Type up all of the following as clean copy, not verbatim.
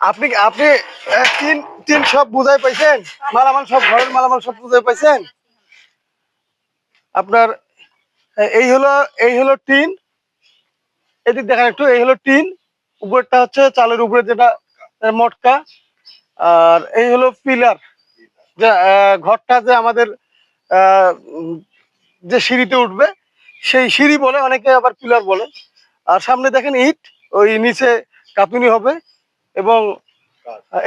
আপনি আপনি tin tin সব বুঝাই পাইছেন? মালামাল সব ঘরের মালামাল সব বুঝাই পাইছেন? আপনার এই হলো টিন। এদিক দেখেন একটু, এই হলো টিন। উপরটা হচ্ছে চালের উপরে যেটা মটকা। আর এই হলো পিলার, যে ঘরটা যে আমাদের যে সিঁড়িতে উঠবে সেই সিঁড়ি বলে, অনেকে আবার পিলার বলে। আর সামনে দেখেন ইট, ওই নিচে কাঁথুনি হবে। এবং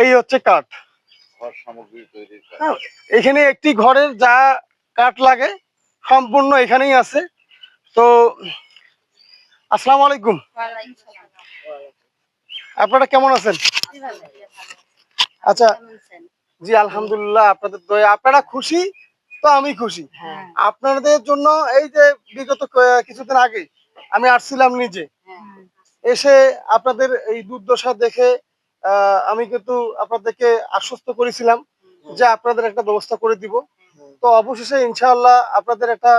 এই হচ্ছে কাঠ। হ্যাঁ, এখানে একটি ঘরের যা কাঠ লাগে সম্পূর্ণ এখানেই আছে। তো আসসালামু আলাইকুম, আপনারা কেমন আছেন? আচ্ছা, জি আলহামদুলিল্লাহ, আপনাদের দয়া। আপনারা খুশি তো আমি খুশি। আপনাদের জন্য এই যে বিগত কিছুদিন আগে আমি আসছিলাম নিজে, এসে আপনাদের এই দুর্দশা দেখে আমি কিন্তু আপনাদেরকে আশ্বস্ত করেছিলাম যে আপনাদের একটা ব্যবস্থা করে দিব। তো অবশেষে ইনশাআল্লাহ আপনাদের একটা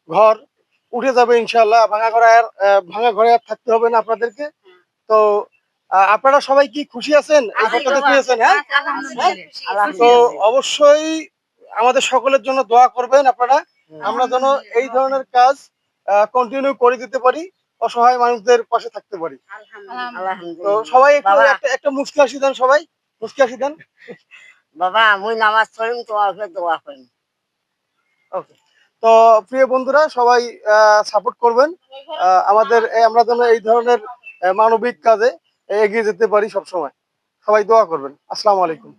ঘর উঠে যাবে ইনশাআল্লাহ। ভাঙা ঘরে আর থাকতে হবে না আপনাদেরকে। তো আপনারা সবাই কি খুশি আছেন এই ঘরটাতে পেয়েছেন? হ্যাঁ, তো অবশ্যই আমাদের সকলের জন্য দোয়া করবেন আপনারা, আমরা যেন এই ধরনের কাজ কন্টিনিউ করে দিতে পারি, অসহায় মানুষদের পাশে থাকতে পারি। তো সবাই একটু একটা মুচকি হাসি দেন, সবাই মুচকি হাসি দেন। বাবা মুই নামাজ পড়িম, তোমাকে দোয়া করিম। ওকে। তো প্রিয় বন্ধুরা, সবাই সাপোর্ট করবেন আমাদের, আমরা যেন এই ধরনের মানবিক কাজে এগিয়ে যেতে পারি সব সময়। সবাই দোয়া করবেন। আসসালামু আলাইকুম।